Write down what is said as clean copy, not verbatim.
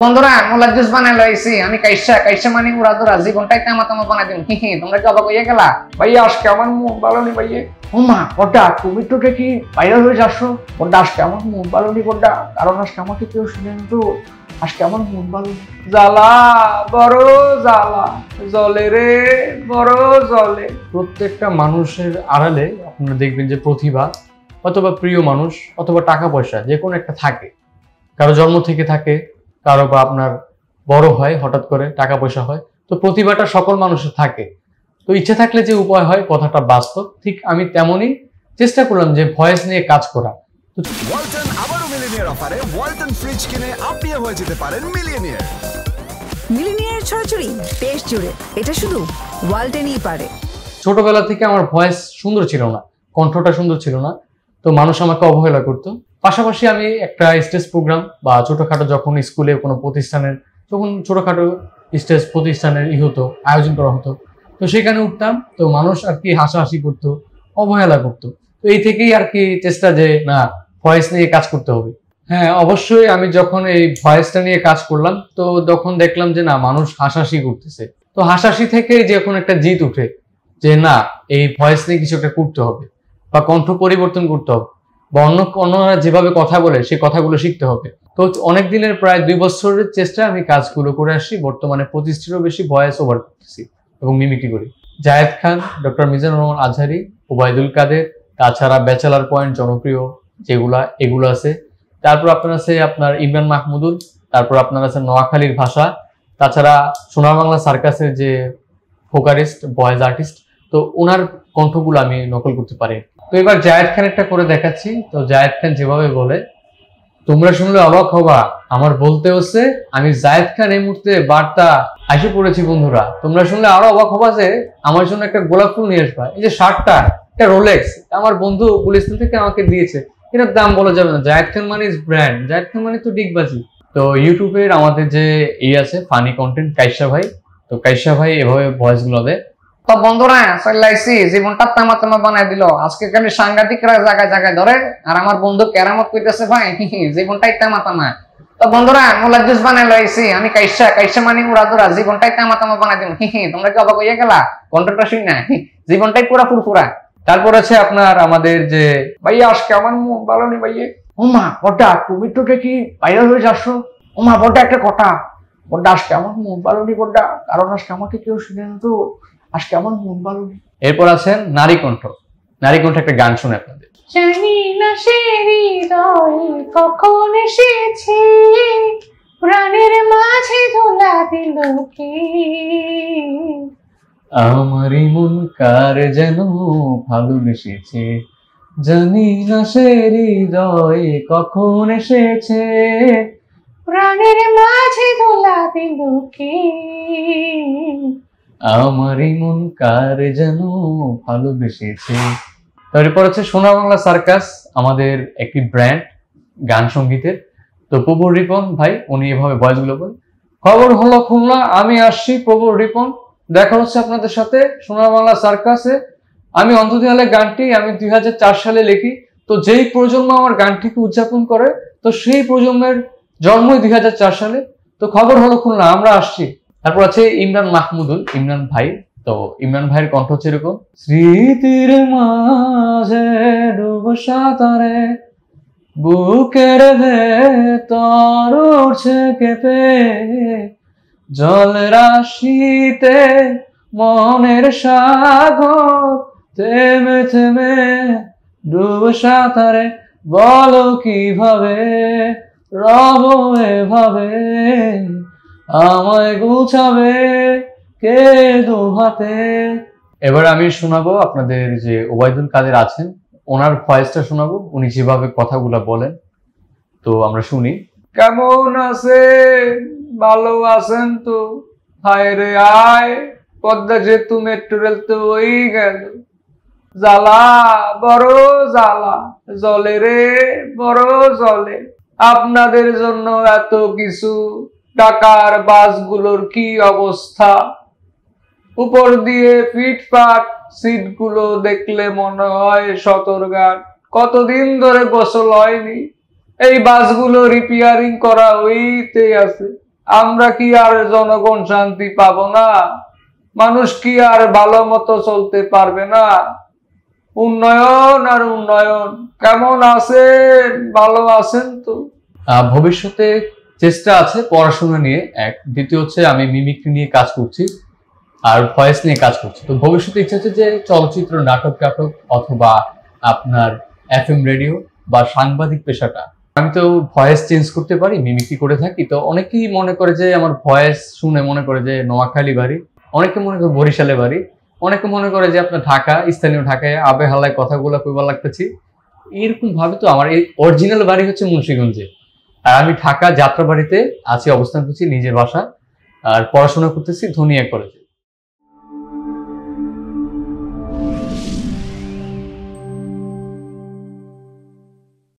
বন্ধুরা মোলা জুস বানাই লইছি আমি কাইসা কাইসা মানে উড়াদুরা জীবনটাই তামা বানাই দিম তোমরা কি অবাক হইয়া গেলা? ভাইয়া আজকে আমার মুখ ভালো নেই ভাইয়া। ওমা ওটা তুমি তো দেখি ভাইরাল হয়ে যাচ্ছ। ওটা আজকে আমার মুখ ভালো নেই ওটা, কারণ আজকে আমাকে কেউ শুনেন তো আজকে আমার মুখ ভালো নেই। জ্বালা বড় জ্বালা, জলে রে বড় জলে। প্রত্যেকটা মানুষের আড়ালে আপনারা দেখবেন যে প্রতিভা অথবা প্রিয় মানুষ অথবা টাকা পয়সা যে কোনো একটা থাকে। কারো জন্ম থেকে থাকে, কারো বা আপনার বড় হয় হঠাৎ করে টাকা পয়সা হয়। তো প্রতিভাটা সকল মানুষের থাকে, তো ইচ্ছে থাকলে যে উপায় হয়, কথাটা বাস্তব। ঠিক আমি তেমনই চেষ্টা করলাম যে ভয়েস নিয়ে কাজ করা। ওয়ালটন আবারও মিলিনিয়ার অফারে ওয়ালটন ফ্রিজ কিনে আপনিও হয়ে যেতে পারেন মিলিয়নিয়ার। মিলিনিয়ার ছড়াছড়ি দেশ জুড়ে, এটা শুধু ওয়ালটনই পারে। ছোটবেলা থেকে আমার ভয়েস সুন্দর ছিল না, কণ্ঠটা সুন্দর ছিল না, তো মানুষ আমাকে অবহেলা করতো। পাশাপাশি আমি একটা স্টেজ প্রোগ্রাম বা ছোটখাটো যখন স্কুলে কোনো প্রতিষ্ঠানের যখন ছোটখাটো স্টেজ প্রতিষ্ঠানের হতো, আয়োজন করা হতো, তো সেখানে উঠতাম। তো মানুষ আর কি হাসাহাসি করতো, অবহেলা করতো। তো এই থেকেই আর কি চেষ্টা যে না, ভয়েস নিয়ে কাজ করতে হবে। হ্যাঁ, অবশ্যই আমি যখন এই ভয়েসটা নিয়ে কাজ করলাম, তো তখন দেখলাম যে না, মানুষ হাসাহাসি করতেছে। তো হাসাহাসি থেকে যখন একটা জিত উঠে যে না, এই ভয়েস নিয়ে কিছু একটা করতে হবে বা কণ্ঠ পরিবর্তন করতে হবে, বা অন্যরা যেভাবে কথা বলে সেই কথাগুলো শিখতে হবে। তো অনেক দিনের প্রায় 2 বছরের চেষ্টায় আমি কাজগুলো করে আসছি। বর্তমানে 25টিরও বেশি ভয়েস ওভার করতেছি এবং মিমিক্রি করি। জায়েদ খান, ডক্টর মিজানুর রহমান আজহারি, ওবায়দুল কাদের, তাছাড়া ব্যাচেলার পয়েন্ট জনপ্রিয় এগুলো আছে। তারপর আপনার ইমরান মাহমুদুল, তারপর আপনার আছে নোয়াখালীর ভাষা, তাছাড়া সোনার বাংলা সার্কাসের যে ভোকালিস্ট ভয়েস আর্টিস্ট, তো ওনার কণ্ঠগুলো আমি নকল করতে পারি। তো এবার জায়েদ খানেরটা করে দেখাচ্ছি। তো জায়েদ খান যেভাবে বলে, তোমরা শুনলে অবাক হবা, আমার বলতে হচ্ছে আমি জায়েদ খান এই মুহূর্তে বার্তা এসে পড়েছি। বন্ধুরা তোমরা শুনলে আরো অবাক হবা যে আমার জন্য একটা গোলাপ ফুল নিয়ে আসবা। এই যে শার্টটা, একটা রোলেক্স আমার বন্ধু গুলিস্তান থেকে আমাকে দিয়েছে, এটার দাম বলা যাবে না। জায়েদ খান মানে ইজ ব্র্যান্ড, জায়েদ খান মানে তো ডিগবাজি। তো ইউটিউবের আমাদের যে আছে ফানি কন্টেন্ট কাইসা ভাই, তো কাইসা ভাই এভাবে ভয়েস গুলো দেয়। তো বন্ধুরা চলাইছি জীবনটা তামা বানাই দিল। আজকে খালি সাংঘাতিকরা জায়গায় জায়গায় ধরে, আর আমার বন্ধু কেরামত কইতেছে ভাই জীবনটাই তামা। তো বন্ধুরা মোলা জুস বানাই লইছি আমি কাইসা কাইসা মানে উড়াদুরা জীবনটাই তামা বানাই দিম তোমরা কি অবাক হইয়া গেলা? কণ্ঠটা শুই না, জীবনটাই পুরা ফুরফুরা। তারপর আছে আপনার আমাদের যে ভাইয়া আজকে আমার মুখ ভালো নেই ভাইয়া। ওমা ওটা তুমি তো দেখি ভাইরাল হয়ে যাচ্ছ। ওমা ওটা একটা কথা, ওটা আজকে আমার মুখ ভালো নেই ওটা, কারণ আজকে আমাকে কেউ শুনেন তো আজকে আমার মন ভালো নেই। এরপর আছেন নারী কণ্ঠ। নারী কণ্ঠ একটা গান শুনে আপনাদের। জানি না সে হৃদয় কখন এসেছে, প্রাণের মাঝে ধুলা দিল কে। আমারই মন কার যেন ভালোবেসেছে, জানি না সে হৃদয় কখন এসেছে, প্রাণের মাঝে ধুলা দিল কে। আমারই মন কার যেন ভালোবেসেছে। তারপর হচ্ছে সোনার বাংলা সার্কাস, আমাদের একটি ব্র্যান্ড গান সঙ্গীতের। তো প্রবর রিপন ভাই উনি এভাবে ভয়েস গুলো বলেন। খবর হলো খুলনা, আমি আসছি প্রবর রিপন, দেখা হচ্ছে আপনাদের সাথে সোনার বাংলা সার্কাসে। আমি অন্তদিয়ালে গানটি আমি 2004 সালে লিখি। তো যেই প্রজন্ম আমার গানটিকে উদযাপন করে, তো সেই প্রজন্মের জন্মই 2004 সালে। তো খবর হলো খুলনা, আমরা আসছি। তারপর আছে ইমরান মাহমুদুল, ইমরান ভাই। তো ইমরান ভাইয়ের কণ্ঠ হচ্ছে এরকম। স্মৃতির মাঝে ডুবো সাঁতারে, বুকের ভেতর উঠছে কেঁপে, জল রাশিতে মনের সাগর, থেমে থেমে ডুবো সাঁতারে, বলো কিভাবে রব এভাবে, আমায় গুছাবে কে দু হাতে। এবার আমি শোনাবো আপনাদের যে ওবায়দুল কাদের আছেন, ওনার ভয়েসটা শোনাবো, উনি যেভাবে কথাগুলো বলেন। তো আমরা শুনি। কেমন আছেন? ভালো আছেন তো? হায় রে আয়, পদ্মা যেহেতু মেট্রো রেল তো ওই গেল। জ্বালা বড় জ্বালা, জলে রে বড় জলে। আপনাদের জন্য এত কিছু, ঢাকার বাসগুলোর কি অবস্থা, উপর দিয়ে ফিটফাট সিটগুলো দেখলে মনে হয় সতর্কঘাট। কতদিন ধরে গোসল হয়নি, এই বাসগুলো রিপেয়ারিং করা হইতে আছে। আমরা কি আর জনগণ শান্তি পাবো না? মানুষ কি আর ভালো মতো চলতে পারবে না? উন্নয়ন আর উন্নয়ন। কেমন আছেন? ভালো আছেন তো? ভবিষ্যতে চেষ্টা আছে পড়াশোনা নিয়ে, এক। দ্বিতীয় হচ্ছে আমি মিমিক্রি নিয়ে কাজ করছি আর ভয়েস নিয়ে কাজ করছি। তো ভবিষ্যতে ইচ্ছা হচ্ছে যে চলচ্চিত্র, নাটক অথবা আপনার FM রেডিও বা সাংবাদিক পেশাটা। আমি তো ভয়েস চেঞ্জ করতে পারি, মিমিক্রি করে থাকি। তো অনেকেই মনে করে যে আমার ভয়েস শুনে মনে করে যে নোয়াখালী বাড়ি, অনেকে মনে করে বরিশালে বাড়ি, অনেকে মনে করে যে আপনার ঢাকা, স্থানীয় ঢাকায় আবে হালায় কথাগুলো কইবার লাগতেছি। এরকম ভাবে তো আমার এই অরিজিনাল বাড়ি হচ্ছে মুন্সিগঞ্জে, আর আমি ঢাকা যাত্রাবাড়িতে আছি, অবস্থান করছি নিজের বাসা, আর পড়াশোনা করতেছি ধনিয়া কলেজে।